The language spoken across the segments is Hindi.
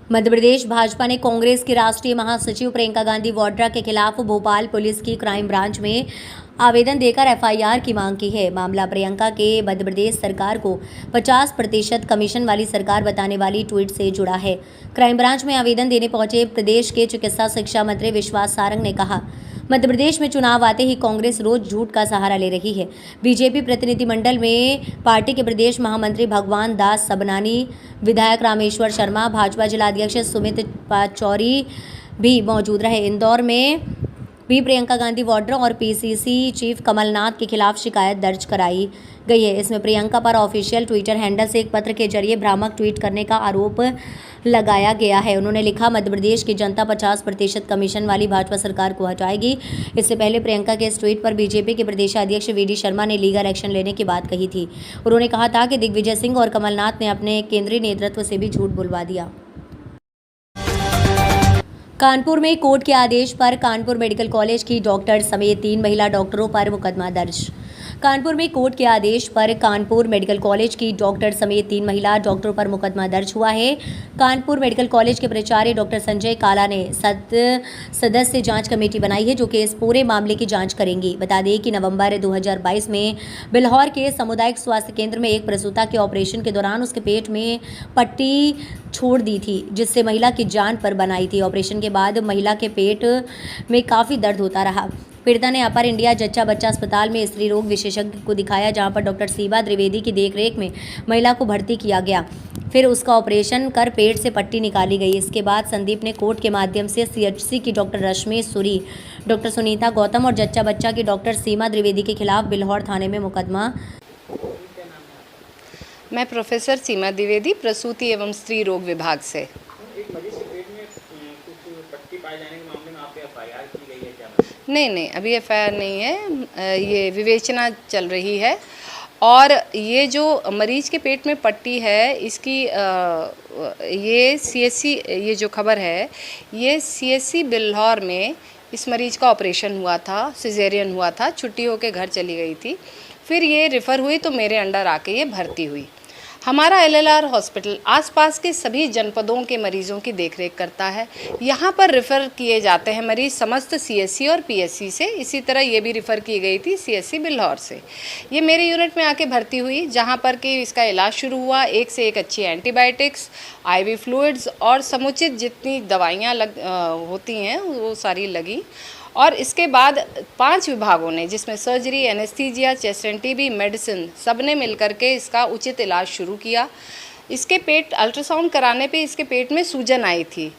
मध्य प्रदेश भाजपा ने कांग्रेस की राष्ट्रीय महासचिव प्रियंका गांधी वाड्रा के खिलाफ भोपाल पुलिस की क्राइम ब्रांच में आवेदन देकर एफआईआर की मांग की है। मामला प्रियंका के मध्य प्रदेश सरकार को 50% कमीशन वाली सरकार बताने वाली ट्वीट से जुड़ा है। क्राइम ब्रांच में आवेदन देने पहुंचे प्रदेश के चिकित्सा शिक्षा मंत्री विश्वास सारंग ने कहा, मध्य प्रदेश में चुनाव आते ही कांग्रेस रोज झूठ का सहारा ले रही है। बीजेपी प्रतिनिधिमंडल में पार्टी के प्रदेश महामंत्री भगवान दास सबनानी, विधायक रामेश्वर शर्मा, भाजपा जिलाध्यक्ष सुमित पाचौरी भी मौजूद रहे। इंदौर में भी प्रियंका गांधी वाड्रा और पीसीसी चीफ कमलनाथ के खिलाफ शिकायत दर्ज कराई गई है। इसमें प्रियंका पर ऑफिशियल ट्विटर हैंडल से एक पत्र के जरिए भ्रामक ट्वीट करने का आरोप लगाया गया है। उन्होंने लिखा, मध्य प्रदेश की जनता 50% कमीशन वाली भाजपा सरकार को हटाएगी। इससे पहले प्रियंका के इस ट्वीट पर बीजेपी के प्रदेशाध्यक्ष वीडी शर्मा ने लीगल एक्शन लेने की बात कही थी। उन्होंने कहा था कि दिग्विजय सिंह और कमलनाथ ने अपने केंद्रीय नेतृत्व से भी झूठ बुलवा दिया। कानपुर में कोर्ट के आदेश पर कानपुर मेडिकल कॉलेज की डॉक्टर समेत 3 महिला डॉक्टरों पर मुकदमा दर्ज। कानपुर में कोर्ट के आदेश पर कानपुर मेडिकल कॉलेज की डॉक्टर समेत 3 महिला डॉक्टरों पर मुकदमा दर्ज हुआ है। कानपुर मेडिकल कॉलेज के प्राचार्य डॉक्टर संजय काला ने सदस्य जांच कमेटी बनाई है जो कि इस पूरे मामले की जांच करेंगी। बता दें कि नवंबर 2022 में बिल्हौर के सामुदायिक स्वास्थ्य केंद्र में एक प्रसूता के ऑपरेशन के दौरान उसके पेट में पट्टी छोड़ दी थी, जिससे महिला की जान पर बन आई थी। ऑपरेशन के बाद महिला के पेट में काफ़ी दर्द होता रहा। पीड़िता ने अपर इंडिया जच्चा बच्चा अस्पताल में स्त्री रोग विशेषज्ञ को दिखाया, जहां पर डॉक्टर सीबा द्विवेदी की देखरेख में महिला को भर्ती किया गया। फिर उसका ऑपरेशन कर पेट से पट्टी निकाली गई। इसके बाद संदीप ने कोर्ट के माध्यम से सीएचसी की डॉक्टर रश्मि सूरी, डॉक्टर सुनीता गौतम और जच्चा बच्चा की डॉक्टर सीमा द्विवेदी के खिलाफ बिल्हौर थाने में मुकदमा। मैं प्रोफेसर सीमा द्विवेदी, प्रसूति एवं स्त्री रोग विभाग से। एक मरीज के पेट में कुछ पट्टी पाए जाने के मामले में आप पे एफआईआर की गई है क्या? नहीं, अभी एफआईआर नहीं है, ये विवेचना चल रही है। और ये जो मरीज के पेट में पट्टी है, इसकी ये सीएससी, ये जो खबर है, ये सीएससी बिल्हौर में इस मरीज का ऑपरेशन हुआ था, सिजेरियन हुआ था, छुट्टी होकर घर चली गई थी। फिर ये रेफ़र हुई तो मेरे अंडर आके ये भर्ती हुई। हमारा एलएलआर हॉस्पिटल आसपास के सभी जनपदों के मरीज़ों की देखरेख करता है। यहाँ पर रेफ़र किए जाते हैं मरीज़ समस्त सीएससी और पीएससी से। इसी तरह ये भी रेफ़र की गई थी सीएससी बिल्हौर से। ये मेरे यूनिट में आके भर्ती हुई, जहाँ पर कि इसका इलाज शुरू हुआ। एक से एक अच्छी एंटीबायोटिक्स, आईवी फ्लूइड्स और समुचित जितनी दवाइयाँ होती हैं वो सारी लगी। और इसके बाद 5 विभागों ने, जिसमें surgery, anaesthesia, chest end TB, medicine, सब ने मिलकर के इसका उचित इलाज शुरू किया। इसके पेट अल्ट्रासाउंड कराने पे इसके पेट में सूजन आई थी।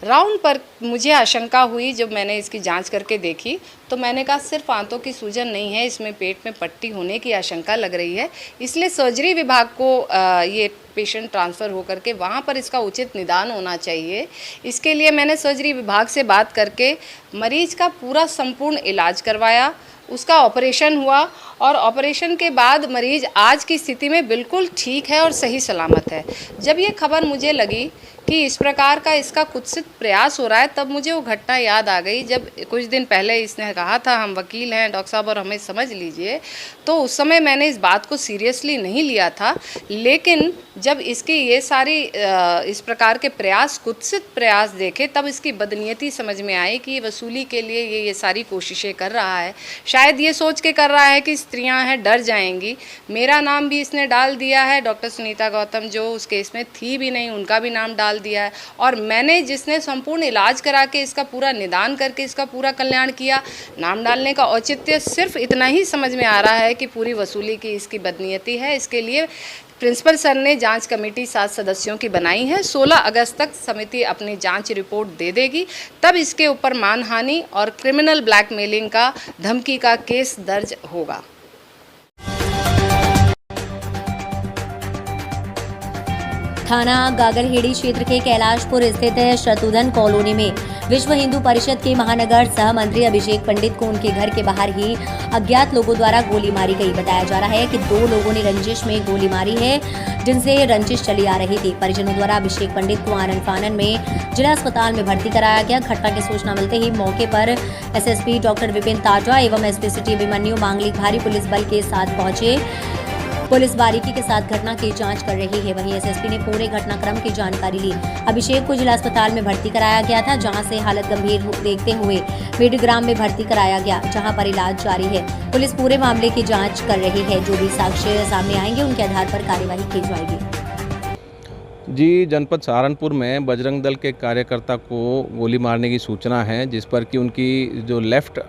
राउंड पर मुझे आशंका हुई, जब मैंने इसकी जांच करके देखी तो मैंने कहा सिर्फ आंतों की सूजन नहीं है, इसमें पेट में पट्टी होने की आशंका लग रही है। इसलिए सर्जरी विभाग को ये पेशेंट ट्रांसफ़र होकर के वहाँ पर इसका उचित निदान होना चाहिए। इसके लिए मैंने सर्जरी विभाग से बात करके मरीज का पूरा संपूर्ण इलाज करवाया। उसका ऑपरेशन हुआ और ऑपरेशन के बाद मरीज आज की स्थिति में बिल्कुल ठीक है और सही सलामत है। जब ये खबर मुझे लगी कि इस प्रकार का इसका कुत्सित प्रयास हो रहा है, तब मुझे वो घटना याद आ गई। जब कुछ दिन पहले इसने कहा था हम वकील हैं डॉक्टर साहब और हमें समझ लीजिए, तो उस समय मैंने इस बात को सीरियसली नहीं लिया था। लेकिन जब इसकी ये सारी इस प्रकार के प्रयास, कुत्सित प्रयास देखे, तब इसकी बदनीयती समझ में आई कि वसूली के लिए ये सारी कोशिशें कर रहा है। शायद ये सोच के कर रहा है कि स्त्रियां हैं डर जाएंगी। मेरा नाम भी इसने डाल दिया है, डॉक्टर सुनीता गौतम जो उस केस में थी भी नहीं, उनका भी नाम डाल दिया है। और मैंने जिसने संपूर्ण इलाज करा के इसका पूरा निदान करके इसका पूरा कल्याण किया, नाम डालने का औचित्य सिर्फ इतना ही समझ में आ रहा है कि पूरी वसूली की इसकी बदनीयती है। इसके लिए प्रिंसिपल सर ने जांच कमेटी 7 सदस्यों की बनाई है। 16 अगस्त तक समिति अपनी जांच रिपोर्ट दे देगी, तब इसके ऊपर मानहानि और क्रिमिनल ब्लैकमेलिंग का, धमकी का केस दर्ज होगा। थाना गागलहेड़ी क्षेत्र के कैलाशपुर स्थित शत्रुघ्न कॉलोनी में विश्व हिंदू परिषद के महानगर सह मंत्री अभिषेक पंडित को उनके घर के बाहर ही अज्ञात लोगों द्वारा गोली मारी गई। बताया जा रहा है कि 2 लोगों ने रंजिश में गोली मारी है, जिनसे रंजिश चली आ रही थी। परिजनों द्वारा अभिषेक पंडित को आनन फानन में जिला अस्पताल में भर्ती कराया गया। घटना की सूचना मिलते ही मौके पर एसएसपी डॉक्टर विपिन ताजा एवं एसपी सिटी अभिमन्यु मांगलिक भारी पुलिस बल के साथ पहुंचे। पुलिस बारीकी के साथ घटना की जांच कर रही है। वहीं एसएसपी ने पूरे घटनाक्रम की जानकारी ली। अभिषेक को जिला अस्पताल में भर्ती कराया गया था, जहां से हालत गंभीर देखते हुए मीडग्राम में भर्ती कराया गया, जहां पर इलाज जारी है। पुलिस पूरे मामले की जांच कर रही है। जो भी साक्ष्य सामने आएंगे उनके आधार पर कार्यवाही की जाएगी। जी, जनपद सहारनपुर में बजरंग दल के कार्यकर्ता को गोली मारने की सूचना है, जिस पर कि उनकी जो लेफ़्ट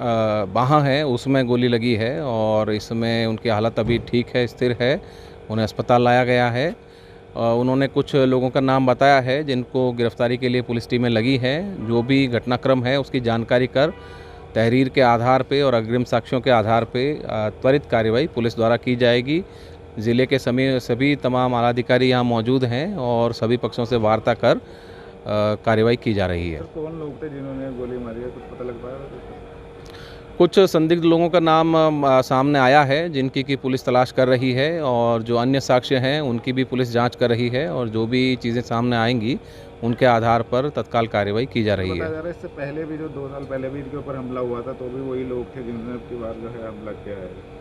बाँह है उसमें गोली लगी है और इसमें उनकी हालत अभी ठीक है, स्थिर है। उन्हें अस्पताल लाया गया है। उन्होंने कुछ लोगों का नाम बताया है जिनको गिरफ्तारी के लिए पुलिस टीमें लगी हैं। जो भी घटनाक्रम है उसकी जानकारी कर तहरीर के आधार पे और अग्रिम साक्ष्यों के आधार पे त्वरित कार्रवाई पुलिस द्वारा की जाएगी। ज़िले के सभी तमाम आलाधिकारी यहाँ मौजूद हैं और सभी पक्षों से वार्ता कर कार्रवाई की जा रही है। कौन लोग थे जिन्होंने गोली मारी है, कुछ पता लग पाया? कुछ संदिग्ध लोगों का नाम सामने आया है जिनकी की पुलिस तलाश कर रही है और जो अन्य साक्ष्य हैं उनकी भी पुलिस जांच कर रही है और जो भी चीज़ें सामने आएंगी उनके आधार पर तत्काल कार्रवाई की जा रही है। इससे पहले भी जो 2 साल पहले भी इनके ऊपर हमला हुआ था तो भी वही लोग थे जिन्होंने अब की बार जो है हमला किया है।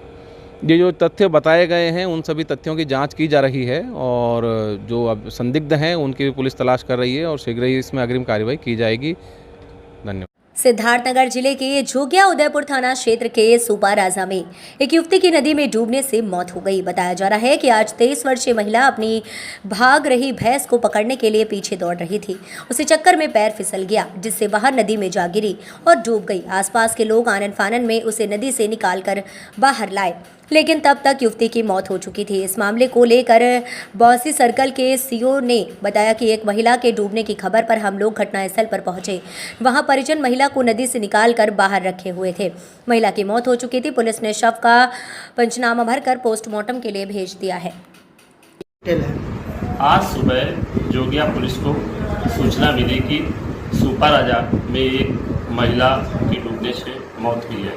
ये जो तथ्य बताए गए हैं उन सभी तथ्यों की जांच की जा रही है और जो अब संदिग्ध हैं उनकी भी पुलिस तलाश कर रही है और शीघ्र ही इसमें अग्रिम कार्रवाई की जाएगी। धन्यवाद। सिद्धार्थनगर जिले के जोगिया उदयपुर थाना क्षेत्र के सुपा राजा में एक युवती की नदी में डूबने से मौत हो गई। बताया जा रहा है कि आज 23 वर्षीय महिला अपनी भाग रही भैंस को पकड़ने के लिए पीछे दौड़ रही थी। उसे चक्कर में पैर फिसल गया, जिससे बाहर नदी में जा गिरी और डूब गई। आसपास के लोग आनन फानन में उसे नदी से निकालकर बाहर लाए, लेकिन तब तक युवती की मौत हो चुकी थी। इस मामले को लेकर बौसी सर्कल के सीओ ने बताया कि एक महिला के डूबने की खबर पर हम लोग घटनास्थल पर पहुंचे। वहां परिजन महिला को नदी से निकालकर बाहर रखे हुए थे। महिला की मौत हो चुकी थी। पुलिस ने शव का पंचनामा भरकर पोस्टमार्टम के लिए भेज दिया है। आज सुबह जोगिया पुलिस को सूचना मिली कि सुपा राजा में एक महिला की डूबने से मौत हुई है।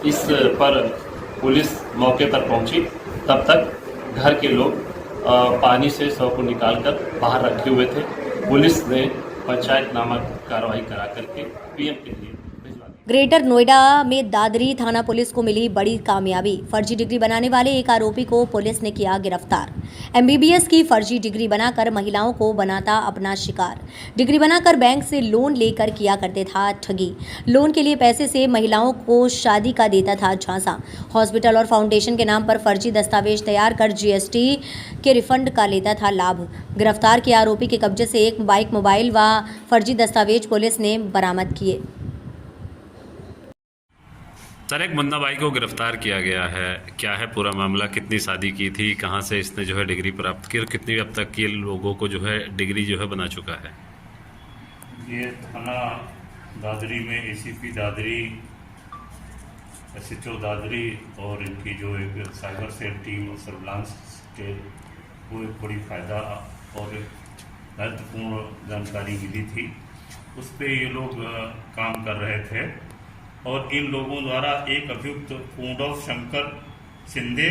इस पर पुलिस मौके पर पहुंची। तब तक घर के लोग पानी से शव को निकालकर बाहर रखे हुए थे। पुलिस ने पंचायतनामा कार्रवाई करा करके पीएम के लिए भिजवा दिया। ग्रेटर नोएडा में दादरी थाना पुलिस को मिली बड़ी कामयाबी। फर्जी डिग्री बनाने वाले एक आरोपी को पुलिस ने किया गिरफ्तार। एमबीबीएस की फर्जी डिग्री बनाकर महिलाओं को बनाता अपना शिकार। डिग्री बनाकर बैंक से लोन लेकर किया करते था ठगी। लोन के लिए पैसे से महिलाओं को शादी का देता था झांसा। हॉस्पिटल और फाउंडेशन के नाम पर फर्जी दस्तावेज तैयार कर जीएसटी के रिफंड का लेता था लाभ। गिरफ्तार किए आरोपी के कब्जे से एक बाइक, मोबाइल व फर्जी दस्तावेज पुलिस ने बरामद किए। सर, एक मुन्ना भाई को गिरफ्तार किया गया है, क्या है पूरा मामला? कितनी शादी की थी, कहां से इसने जो है डिग्री प्राप्त की और कितनी अब तक के लोगों को जो है डिग्री जो है बना चुका है? ये थाना दादरी में एसीपी दादरी, एसएचओ दादरी और इनकी जो एक साइबर सेल टीम सर्विलांस के वो एक बड़ी फ़ायदा और महत्वपूर्ण जानकारी मिली थी। उस पर ये लोग काम कर रहे थे और इन लोगों द्वारा एक अभियुक्त पूंडव शंकर सिंधे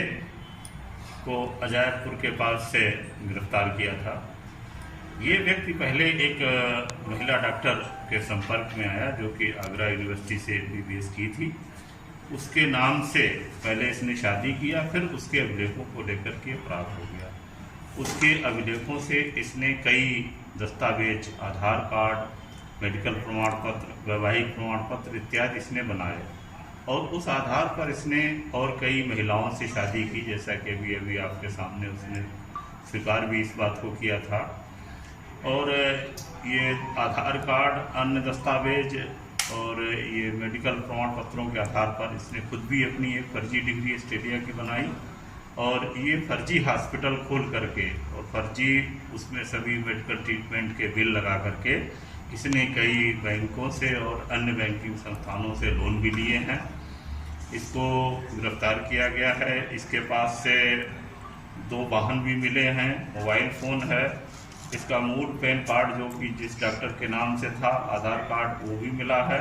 को अजायबपुर के पास से गिरफ्तार किया था। ये व्यक्ति पहले एक महिला डॉक्टर के संपर्क में आया जो कि आगरा यूनिवर्सिटी से एमबीबीएस की थी। उसके नाम से पहले इसने शादी किया, फिर उसके अभिलेखों को लेकर के फरार हो गया। उसके अभिलेखों से इसने कई दस्तावेज, आधार कार्ड, मेडिकल प्रमाण पत्र, वैवाहिक प्रमाण पत्र इत्यादि इसने बनाए और उस आधार पर इसने और कई महिलाओं से शादी की, जैसा कि अभी आपके सामने उसने स्वीकार भी इस बात को किया था। और ये आधार कार्ड, अन्य दस्तावेज और ये मेडिकल प्रमाण पत्रों के आधार पर इसने खुद भी अपनी एक फर्जी डिग्री ऑस्ट्रेलिया की बनाई और ये फर्जी हॉस्पिटल खोल करके और फर्जी उसमें सभी मेडिकल ट्रीटमेंट के बिल लगा करके इसने कई बैंकों से और अन्य बैंकिंग संस्थानों से लोन भी लिए हैं। इसको गिरफ्तार किया गया है। इसके पास से 2 वाहन भी मिले हैं, मोबाइल फ़ोन है, इसका मूल पैन कार्ड जो कि जिस डॉक्टर के नाम से था, आधार कार्ड वो भी मिला है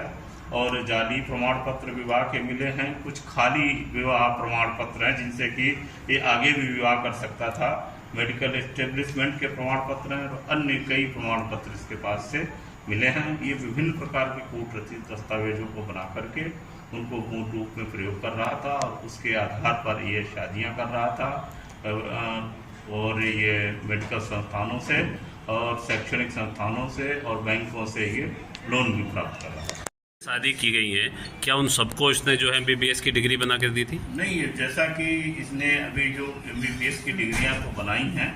और जाली प्रमाण पत्र विवाह के मिले हैं। कुछ खाली विवाह प्रमाण पत्र हैं जिनसे कि ये आगे भी विवाह कर सकता था। मेडिकल एस्टेब्लिशमेंट के प्रमाण पत्र हैं और अन्य कई प्रमाण पत्र इसके पास से मिले हैं। ये विभिन्न प्रकार के कूट रचित दस्तावेजों को बना करके उनको मूल रूप में प्रयोग कर रहा था और उसके आधार पर ये शादियां कर रहा था। और ये मेडिकल संस्थानों से और शैक्षणिक संस्थानों से और बैंकों से ये लोन भी प्राप्त कर रहा है। शादी की गई है, क्या उन सबको इसने जो है MBBS की डिग्री बना कर दी थी? नहीं, जैसा कि इसने अभी जो MBBS की डिग्रियां तो बनाई हैं,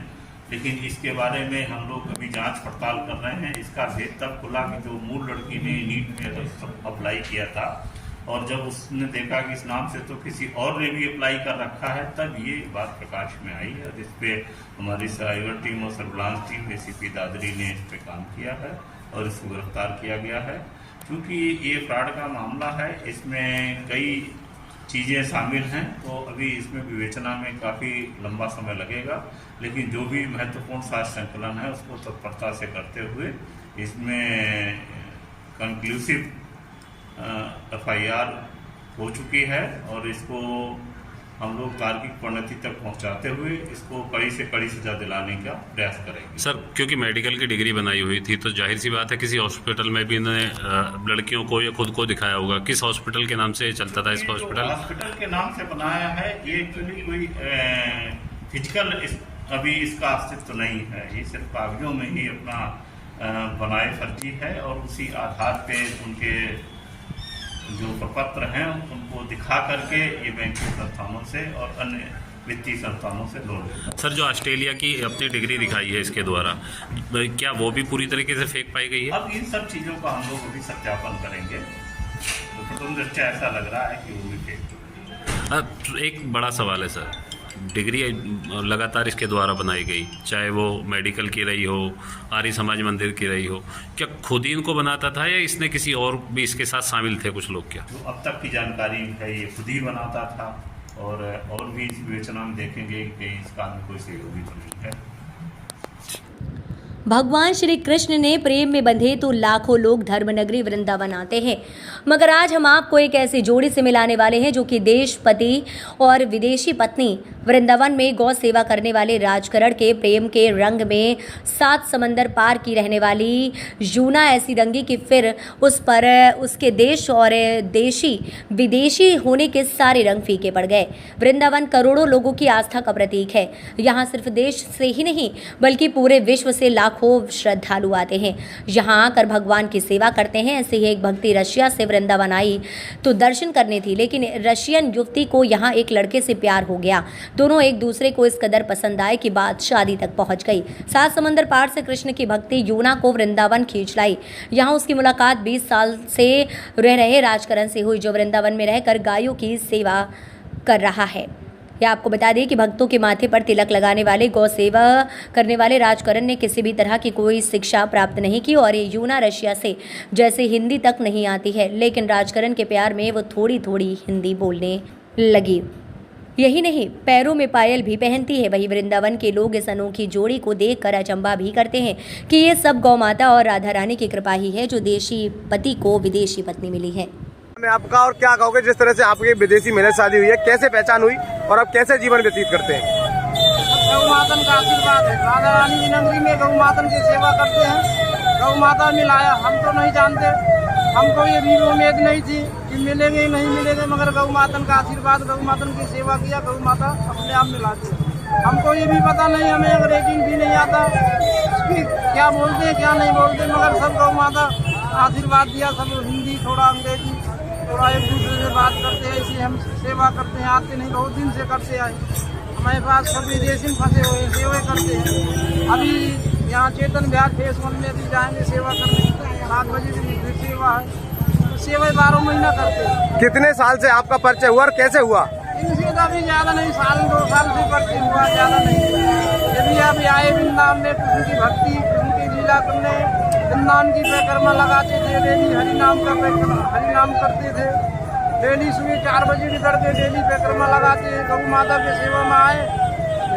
लेकिन इसके बारे में हम लोग अभी जांच पड़ताल कर रहे हैं। इसका भेद तब खुला कि जो मूल लड़की ने नीट में तो अप्लाई किया था और जब उसने देखा कि इस नाम से तो किसी और ने भी अप्लाई कर रखा है, तब ये बात प्रकाश में आई है। जिस पे हमारी साइबर टीम और सर्विलांस टीम ACP दादरी ने इस पे काम किया है और इसको गिरफ्तार किया गया है। क्योंकि ये फ्रॉड का मामला है, इसमें कई चीज़ें शामिल हैं, तो अभी इसमें विवेचना में काफ़ी लंबा समय लगेगा, लेकिन जो भी महत्वपूर्ण साक्ष्य संकलन है उसको तत्परता से करते हुए इसमें कंक्लूसिव FIR हो चुकी है और इसको हम लोग तार्किक परिणति तक पहुंचाते हुए इसको कड़ी से कड़ी सजा दिलाने का प्रयास करेंगे। सर, क्योंकि मेडिकल की डिग्री बनाई हुई थी तो जाहिर सी बात है किसी हॉस्पिटल में भी इन्होंने लड़कियों को या खुद को दिखाया होगा। किस हॉस्पिटल के नाम से चलता था इसका हॉस्पिटल? हॉस्पिटल के नाम से बनाया है ये। एक्चुअली कोई फिजिकल अभी इसका अस्तित्व नहीं है, ये सिर्फ कागजों में ही अपना बनाए फर्जी है और उसी आधार पे उनके जो प्रपत्र हैं उनको दिखा करके ये बैंकिंग संस्थानों से और अन्य वित्तीय संस्थानों से लोन लेता है। सर, जो ऑस्ट्रेलिया की अपनी डिग्री दिखाई है इसके द्वारा, क्या वो भी पूरी तरीके से फेक पाई गई है? अब इन सब चीज़ों का हम लोग अभी सत्यापन करेंगे, तो प्रथम दृष्टया ऐसा लग रहा है कि वो भी फेक। एक बड़ा सवाल है सर, डिग्री लगातार इसके द्वारा बनाई गई, चाहे वो मेडिकल की रही हो, आर्य समाज मंदिर की रही हो, क्या खुद ही इनको बनाता था या इसने किसी और भी इसके साथ शामिल थे कुछ लोग? क्या जो अब तक की जानकारी है ये खुद ही बनाता था और भी इस विवेचना में देखेंगे कि इसका कोई सहयोगी तो नहीं है। भगवान श्री कृष्ण ने प्रेम में बंधे तो लाखों लोग धर्मनगरी वृंदावन आते हैं, मगर आज हम आपको एक ऐसी जोड़ी से मिलाने वाले हैं जो कि देश पति और विदेशी पत्नी वृंदावन में गौ सेवा करने वाले राजकरण के प्रेम के रंग में 7 समंदर पार की रहने वाली यूना ऐसी रंगी कि फिर उस पर उसके देश और देशी विदेशी होने के सारे रंग फीके पड़ गए। वृंदावन करोड़ों लोगों की आस्था का प्रतीक है। यहाँ सिर्फ देश से ही नहीं बल्कि पूरे विश्व से लाखों श्रद्धालु आते हैं, यहाँ आकर भगवान की सेवा करते हैं। ऐसे ही एक भक्ति रशिया से वृंदावन आई तो दर्शन करने थी, लेकिन रशियन युवती को यहाँ एक लड़के से प्यार हो गया। दोनों एक दूसरे को इस कदर पसंद आए कि बात शादी तक पहुंच गई। 7 समंदर पार से कृष्ण की भक्ति यूना को वृंदावन खींच लाई। यहाँ उसकी मुलाकात 20 साल से रह रहे राजकरण से हुई, जो वृंदावन में रहकर गायों की सेवा कर रहा है। या आपको बता दें कि भक्तों के माथे पर तिलक लगाने वाले, गौ सेवा करने वाले राजकरण ने किसी भी तरह की कोई शिक्षा प्राप्त नहीं की और ये यूना रशिया से जैसे हिंदी तक नहीं आती है, लेकिन राजकरण के प्यार में वो थोड़ी थोड़ी हिंदी बोलने लगी। यही नहीं, पैरों में पायल भी पहनती है। वहीं वृंदावन के लोग इस अनोखी जोड़ी को देखकर अचंभा भी करते हैं कि ये सब गौ माता और राधा रानी की कृपा ही है जो देशी पति को विदेशी पत्नी मिली है। मैं आपका और क्या कहोगे जिस तरह से आपकी विदेशी मेहनत शादी हुई है, कैसे पहचान हुई और आप कैसे जीवन व्यतीत करते हैं? गौ मातन का आशीर्वाद है। राधा रानी की नगरी में गौ मातन की सेवा करते हैं। गौ माता मिलाया, हम तो नहीं जानते, हमको ये भी उम्मीद नहीं थी कि मिलेंगे नहीं मिलेंगे, मगर गौ मातन का आशीर्वाद, गौ मातन की सेवा किया, गौ माता अपने आप मिलाती है। हमको ये भी पता नहीं, हमें अंग्रेजी भी नहीं आता कि क्या बोलते हैं क्या नहीं बोलते, मगर सब गौ माता आशीर्वाद दिया। सब हिंदी, थोड़ा अंग्रेजी, थोड़ा एक दूसरे से बात करते हैं। इसी हम सेवा करते हैं, आते नहीं, बहुत दिन से करते आए। हमारे पास सब विदेशी में फंसे हुए हैं, सेवा करते हैं। अभी यहाँ चेतन विहार फेस 1 में भी जाएंगे सेवा करने, 7 बजे भी सेवा है, सेवा 12 महीना करते हैं। कितने साल से आपका परिचय हुआ और कैसे हुआ? इनसे तो अभी ज़्यादा नहीं, 1-2 साल से परिचय हुआ, ज़्यादा नहीं। यदि अभी आए वृंदावन में कृष्ण की भक्ति, कृष्ण की लीला करने, वृंदावन की परिक्रमा लगाते थे, डेली हरिनाम करते थे। डेली सुबह 4 बजे भी करके डेली परिक्रमा लगाते हैं। गौ माता की सेवा में आए,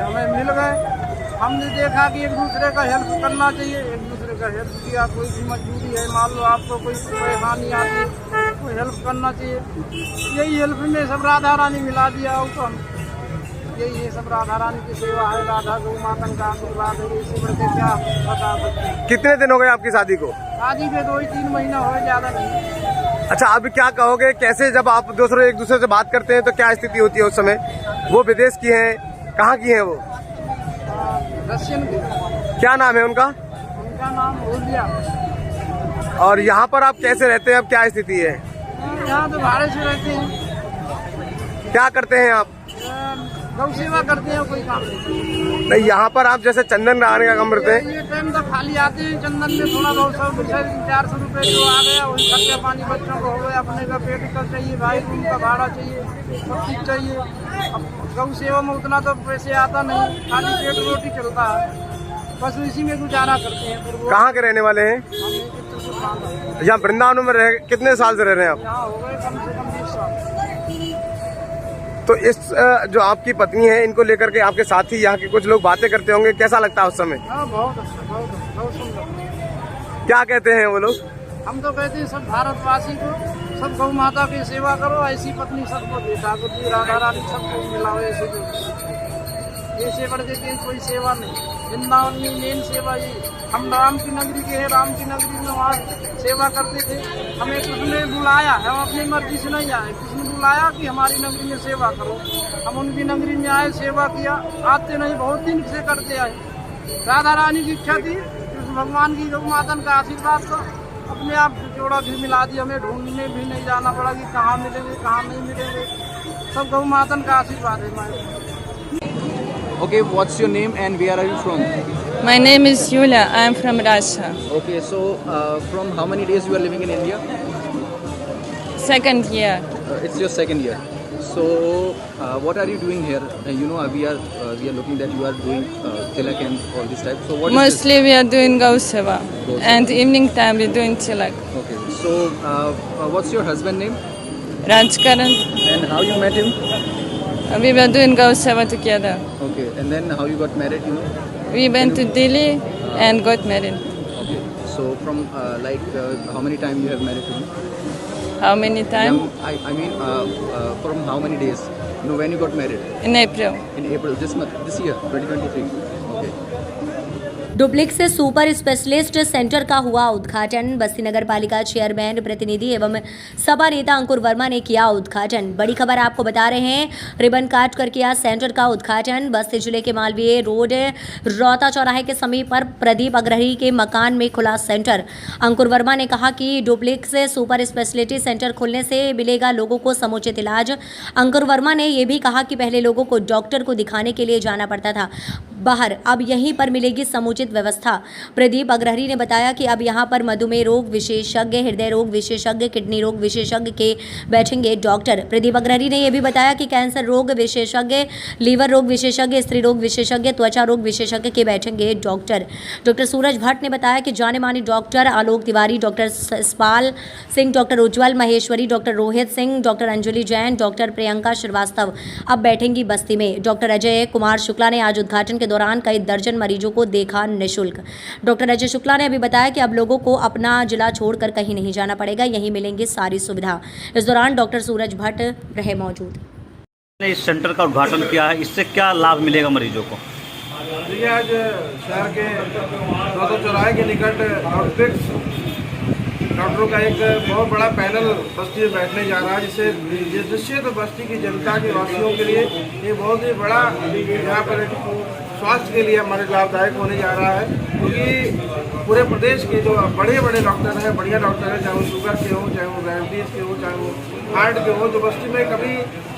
हमें मिल गए। हमने देखा कि एक दूसरे का हेल्प करना चाहिए, एक दूसरे का हेल्प किया। कोई भी मजबूरी है, मान लो आपको कोई परेशानी आती है, कोई हेल्प करना चाहिए। यही हेल्प में सब राधा रानी मिला दिया। तो हम यही है, सब राधा रानी की सेवा है, राधा गौ मातन का आशीर्वाद है। इसी बढ़ते क्या बता सकते हैं। कितने दिन हो गए आपकी शादी को? शादी में 2-3 महीना हो, ज़्यादा नहीं। अच्छा, अभी क्या कहोगे, कैसे जब आप एक दूसरे से बात करते हैं तो क्या स्थिति होती है उस समय? वो विदेश की हैं, कहाँ की हैं वो? रशियन के। क्या नाम है उनका? उनका नाम होलिया। और यहाँ पर आप कैसे रहते हैं, अब क्या स्थिति है? यहाँ तो भाड़े से रहते हैं। क्या करते हैं आप? गौ सेवा करते हैं, कोई काम नहीं। नहीं, यहाँ पर आप जैसे चंदन लगाने का काम करते हैं। ये टाइम तो खाली आते हैं, चंदन में थोड़ा बहुत 400 रुपए जो आ गया वही खर्चा पानी बच्चों को हो गया, अपने का पेट का चाहिए, भाई रूम का भाड़ा चाहिए, सब चीज चाहिए। अब गौ सेवा में उतना तो पैसे आता नहीं, खाली पेट रोटी चलता है, बस इसी में गुजारा करते हैं। फिर वो कहाँ के रहने वाले हैं? हम एक चित्रकूट यहाँ वृंदावन में रह कितने साल से रह रहे हैं आप? यहाँ हो गए कम से कम 20 साल। तो इस जो आपकी पत्नी है, इनको लेकर के आपके साथी यहाँ के कुछ लोग बातें करते होंगे, कैसा लगता है उस समय? हाँ, बहुत अच्छा, बहुत सुंदर। क्या कहते हैं वो लोग? हम तो कहते हैं सब भारतवासी को, सब गौ माता की सेवा करो, ऐसी पत्नी सबको दे, ठाकुर जी राधा रानी सबको मिलाओ, ऐसे बढ़ के कोई सेवा नहीं। वृंदावन में मेन सेवा ये, हम राम की नगरी के हैं, राम की नगरी में वहाँ सेवा करते थे, हमें किसने बुलाया, हम अपनी मर्जी से नहीं आए, किसने बुलाया कि हमारी नगरी में सेवा करो, हम उनकी नगरी में आए, सेवा किया, आते नहीं, बहुत दिन से करते आए। राधा रानी की इच्छा थी, कृष्ण भगवान की गौ माता का आशीर्वाद था, अपने आप जोड़ा भी मिला दिया, हमें ढूंढने भी नहीं जाना पड़ा कि कहाँ मिलेंगे कहाँ नहीं मिलेंगे, सब गौ माता का आशीर्वाद है हमारे। Okay, what's your name and where are you from? My name is Yulia. I am from Russia. Okay, so from how many days you are living in India? Second year. It's your second year. So what are you doing here? You know, we are looking that you are doing tilak and all this type. So what Mostly is we are doing Gau Seva. And evening time we are doing tilak. this? Okay, so what's your husband name? Rajkaran. And how you met him? We were doing Gau Seva together. Okay, and then how you got married, you know? We went to Delhi and got married. Okay, so from how many time you have married to him? How many times? I mean, from how many days? You know, when you got married? In April. In April, this month, this year, 2023. Okay. Duplex super specialist centre का हुआ उद्घाटन। बस्ती नगर पालिका चेयरमैन प्रतिनिधि एवं सपा नेता अंकुर वर्मा ने किया उद्घाटन। बड़ी खबर आपको बता रहे हैं, रिबन काट कर किया सेंटर का उद्घाटन। बस्ती जिले के मालवीय रोड रौता चौराहे के समीप पर प्रदीप अग्रही के मकान में खुला सेंटर। अंकुर वर्मा ने कहा कि डुप्लेक्स सुपर स्पेशलिटी सेंटर खुलने से मिलेगा लोगों को समुचित इलाज। अंकुर वर्मा ने यह भी कहा कि पहले लोगों को डॉक्टर को दिखाने के लिए जाना पड़ता था बाहर, अब यहीं पर मिलेगी समुचित व्यवस्था। प्रदीप अग्रही ने बताया कि अब यहां पर मधुमेह रोग विशेषज्ञ, हृदय रोग विशेषज्ञ, किडनी रोग विशेषज्ञ के बैठेंगे डॉक्टर। प्रदीप अग्रही ने यह भी बताया कि कैंसर रोग विशेषज्ञ, लीवर रोग विशेषज्ञ, स्त्री रोग विशेषज्ञ, त्वचा रोग विशेषज्ञ के बैठेंगे डॉक्टर। डॉक्टर सूरज भट्ट ने बताया कि जाने माने doctor Alok Tiwari, doctor Saspal Singh, doctor Ujjwal Maheshwari, doctor Rohit Singh, doctor Anjali Jain, doctor Priyanka Srivastava अब बैठेंगी बस्ती में। डॉक्टर अजय कुमार शुक्ला ने आज उद्घाटन के दौरान कई दर्जन मरीजों को देखा निःशुल्क। डॉक्टर अजय शुक्ला ने अभी बताया कि अब लोगों को अपना जिला छोड़कर कहीं नहीं जाना पड़ेगा, यहीं मिलेंगी सारी सुविधा। इस दौरान डॉक्टर सूरज भट्ट रहे मौजूद। इस सेंटर का उद्घाटन किया है, इससे क्या लाभ मिलेगा मरीजों को? ये आज शहर के रौता चौराहे के निकट डॉक्टरों का एक बहुत बड़ा पैनल बस्ती में बैठने जा रहा है, जिससे तो बस्ती की जनता के वासियों के लिए ये बहुत ही बड़ा यहाँ पर स्वास्थ्य के लिए हमारे लाभदायक होने जा रहा है, क्योंकि पूरे प्रदेश के जो बड़े बड़े डॉक्टर हैं, बढ़िया डॉक्टर हैं, चाहे वो शुगर के हों, चाहे वो डायबिटीज़ के हों, चाहे वो हार्ट के हों, तो बस्ती में कभी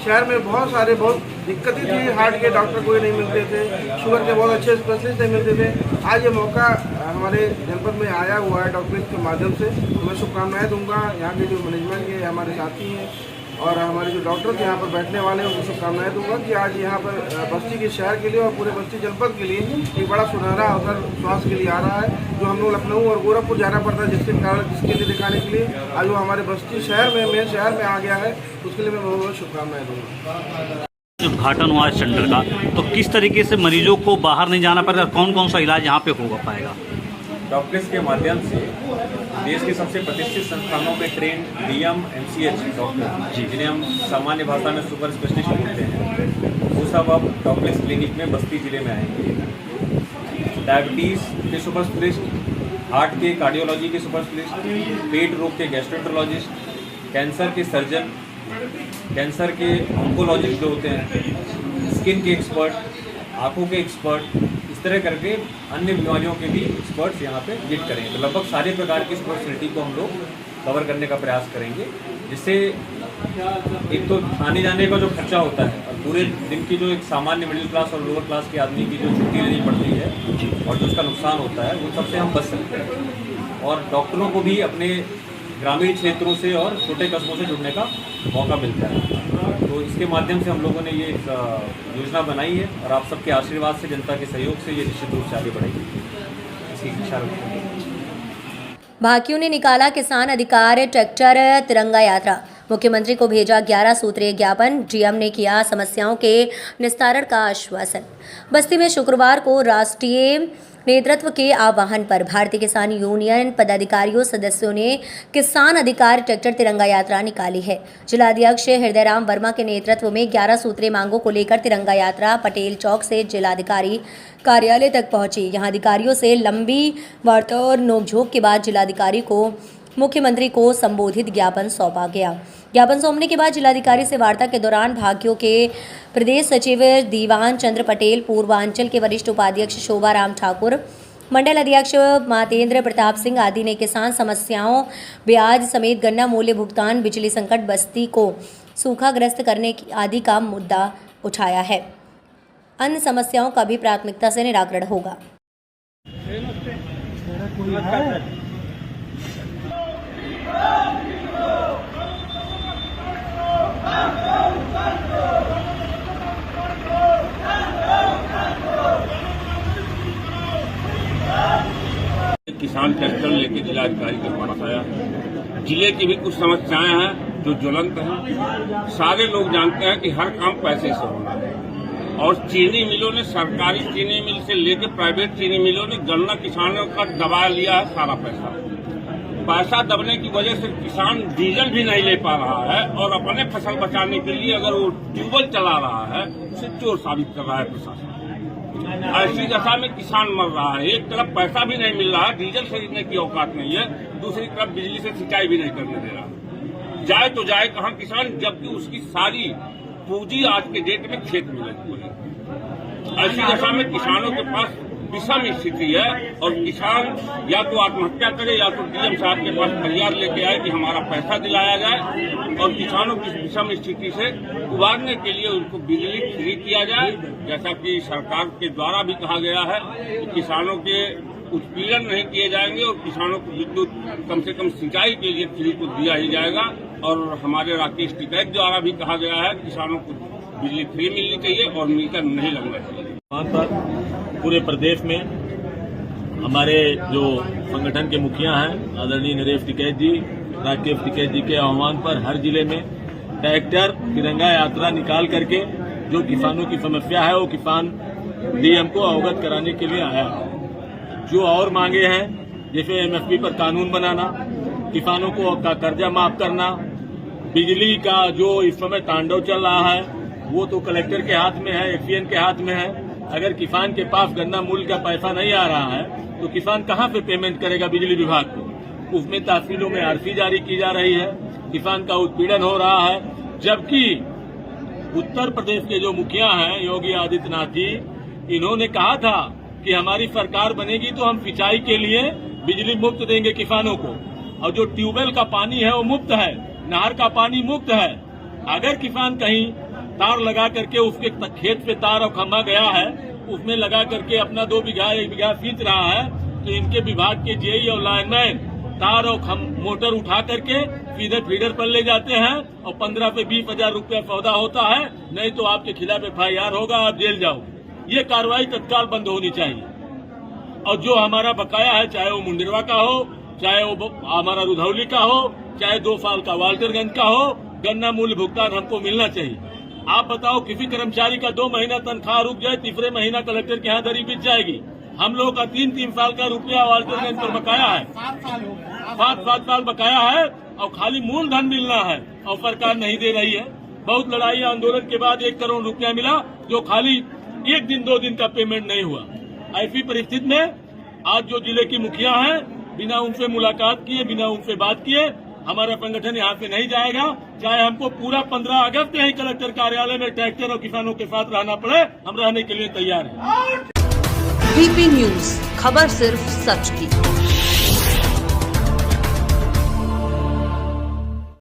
शहर में बहुत दिक्कतें थी, हार्ट के डॉक्टर कोई नहीं मिलते थे, शुगर के बहुत अच्छे स्पेशलिस्ट नहीं मिलते थे। आज ये मौका हमारे जनपद में आया हुआ है डॉक्टर्स के माध्यम से, मैं शुभकामनाएँ दूंगा यहाँ के जो मैनेजमेंट के हमारे साथी हैं और हमारे जो डॉक्टर यहाँ पर बैठने वाले हैं उनको शुभकामनाएँ दूंगा कि आज यहाँ पर बस्ती के शहर के लिए और पूरे बस्ती जनपद के लिए एक बड़ा सुनहरा अवसर स्वास्थ्य के लिए आ रहा है। जो हम लोग लखनऊ और गोरखपुर जाना पड़ता है जिसके लिए दिखाने के लिए आज वो हमारे बस्ती शहर में मेन शहर में आ गया है, उसके लिए मैं बहुत बहुत शुभकामनाएँ दूँगा। उद्घाटन हुआ है सेंटर का, तो किस तरीके से मरीजों को बाहर नहीं जाना पड़ेगा, कौन कौन सा इलाज यहाँ पे हो पाएगा? डॉक्टर्स के माध्यम से देश के सबसे प्रतिष्ठित संस्थानों में ट्रेन डीएम एमसीएच डॉक्टर, जिन्हें हम सामान्य भाषा में सुपर स्पेशलिस्ट बोलते हैं, वो सब अब डॉक्टर्स क्लिनिक में बस्ती जिले में आएंगे। डायबिटीज़ के सुपर स्पेशलिस्ट, हार्ट के कार्डियोलॉजी के सुपर स्पेशलिस्ट, पेट रोग के गैस्ट्रोएंटरोलॉजिस्ट, कैंसर के सर्जन, कैंसर के ऑन्कोलॉजिस्ट जो होते हैं, स्किन के एक्सपर्ट, आँखों के एक्सपर्ट, इस तरह करके अन्य बीमारियों के भी एक्सपर्ट्स यहाँ पे विजिट करेंगे। तो लगभग सारे प्रकार की स्पेशलिटी को हम लोग कवर करने का प्रयास करेंगे, जिससे एक तो आने जाने का जो खर्चा होता है और पूरे दिन की जो एक सामान्य मिडिल क्लास और लोअर क्लास के आदमी की जो छुट्टी लेनी पड़ती है और जो उसका नुकसान होता है, वो सबसे हम बच सकते हैं। और डॉक्टरों को भी अपने ग्रामीण क्षेत्रों से और छोटे कस्बों से जुड़ने का मौका मिलता है। तो इसके माध्यम से हम लोगों ने ये एक योजना बनाई है और आप सबके आशीर्वाद से, जनता के सहयोग से ये निश्चित रूप से आगे बढ़ेगी। इसकी इच्छा रखते हैं। भाकियों ने निकाला किसान अधिकार ट्रैक्टर तिरंगा यात्रा। मुख्यमंत्री को भेजा 11 सूत्रीय ज्ञापन। डीएम ने किया समस्याओं के निस्तारण का आश्वासन। बस्ती में शुक्रवार को राष्ट्रीय नेतृत्व के आह्वान पर भारतीय किसान यूनियन पदाधिकारियों सदस्यों ने किसान अधिकार ट्रैक्टर तिरंगा यात्रा निकाली है। जिलाध्यक्ष हृदयराम वर्मा के नेतृत्व में 11 सूत्रीय मांगों को लेकर तिरंगा यात्रा पटेल चौक से जिलाधिकारी कार्यालय तक पहुंची। यहां अधिकारियों से लंबी वार्ता और नोकझोंक के बाद जिलाधिकारी को मुख्यमंत्री को संबोधित ज्ञापन सौंपा गया। ज्ञापन सौंपने के बाद जिलाधिकारी से वार्ता के दौरान भाकियों के प्रदेश सचिव दीवान चंद्र पटेल, पूर्वांचल के वरिष्ठ उपाध्यक्ष शोभा राम ठाकुर, मंडल अध्यक्ष मातेंद्र प्रताप सिंह आदि ने किसान समस्याओं, ब्याज समेत गन्ना मूल्य भुगतान, बिजली संकट, बस्ती को सूखाग्रस्त करने आदि का मुद्दा उठाया है। अन्य समस्याओं का भी प्राथमिकता से निराकरण होगा। किसान ट्रैक्टर लेके जिलाधिकारी के पास आया। जिले की भी कुछ समस्याएं हैं जो ज्वलंत हैं। सारे लोग जानते हैं कि हर काम पैसे से होना है और चीनी मिलों ने, सरकारी चीनी मिल से लेकर प्राइवेट चीनी मिलों ने गन्ना किसानों का दबा लिया है। सारा पैसा दबने की वजह से किसान डीजल भी नहीं ले पा रहा है और अपने फसल बचाने के लिए अगर वो ट्यूबवेल चला रहा है उसे चोर साबित कर रहा है प्रशासन। ऐसी दशा में किसान मर रहा है। एक तरफ पैसा भी नहीं मिल रहा है, डीजल खरीदने की औकात नहीं है, दूसरी तरफ बिजली से सिंचाई भी नहीं करने दे रहा। जाए तो जाए कहाँ किसान, जबकि उसकी सारी पूंजी आज के डेट में खेत में लगी है। ऐसी दशा में किसानों के पास विषम स्थिति है और किसान या तो आत्महत्या करे या तो डीएम साहब के पास फरियाद लेके आए कि हमारा पैसा दिलाया जाए और किसानों की विषम स्थिति से उबारने के लिए उनको बिजली फ्री किया जाए। जैसा कि सरकार के द्वारा भी कहा गया है कि किसानों के उत्पीड़न नहीं किए जाएंगे और किसानों को विद्युत कम से कम सिंचाई के लिए फ्री को दिया ही जाएगा। और हमारे राकेश टिकैत द्वारा भी कहा गया है किसानों को बिजली फ्री मिलनी चाहिए और मीटर नहीं लगना चाहिए। वहाँ पर पूरे प्रदेश में हमारे जो संगठन के मुखिया हैं आदरणीय नरेश टिकैत जी, राकेश टिकैत जी के आह्वान पर हर जिले में ट्रैक्टर तिरंगा यात्रा निकाल करके जो किसानों की समस्या है वो किसान डीएम को अवगत कराने के लिए आया। जो और मांगे हैं जैसे एमएसपी पर कानून बनाना, किसानों को का कर्जा माफ करना, बिजली का जो इस समय तांडव चल रहा है वो तो कलेक्टर के हाथ में है, एक्सीएन के हाथ में है। अगर किसान के पास गन्ना मूल्य का पैसा नहीं आ रहा है तो किसान कहाँ पे पेमेंट करेगा बिजली विभाग को। उसमें तहसीलों में आरसी जारी की जा रही है, किसान का उत्पीड़न हो रहा है। जबकि उत्तर प्रदेश के जो मुखिया हैं योगी आदित्यनाथ जी, इन्होंने कहा था कि हमारी सरकार बनेगी तो हम सिंचाई के लिए बिजली मुफ्त देंगे किसानों को, और जो ट्यूबवेल का पानी है वो मुफ्त है, नहर का पानी मुफ्त है। अगर किसान कहीं तार लगा करके उसके खेत पे तार और खंभा गया है उसमें लगा करके अपना 2 बीघा 1 बीघा सींच रहा है तो इनके विभाग के जेई और लाइनमैन तार और मोटर उठा करके सीधे फीडर पर ले जाते हैं और 15 से 20 हजार रुपया सौदा होता है, नहीं तो आपके खिलाफ FIR होगा, आप जेल जाओगे। ये कार्रवाई तत्काल बंद होनी चाहिए। और जो हमारा बकाया है, चाहे वो मुंडेरवा का हो, चाहे वो हमारा रुधौली का हो, चाहे 2 साल का वाल्टरगंज का हो, गन्ना मूल्य भुगतान हमको मिलना चाहिए। आप बताओ, किसी कर्मचारी का 2 महीना तनख्वाह रुक जाए, तीसरे महीना कलेक्टर के यहाँ दरी बिछ जाएगी। हम लोगों का 3-3 साल का रुपया वाल्टरगंज पर बकाया है, 7 साल बकाया है और खाली मूलधन मिलना है और सरकार नहीं दे रही है। बहुत लड़ाई आंदोलन के बाद 1 करोड़ रुपया मिला जो खाली 1 दिन 2 दिन का पेमेंट नहीं हुआ। ऐसी परिस्थिति में आज जो जिले की मुखिया हैं, बिना उनसे मुलाकात किए, बिना उनसे बात किए हमारा संगठन यहाँ से नहीं जाएगा, चाहे हमको पूरा 15 अगस्त यही कलेक्टर कार्यालय में ट्रैक्टर और किसानों के साथ रहना पड़े, हम रहने के लिए तैयार हैं। VP न्यूज, खबर सिर्फ सच की।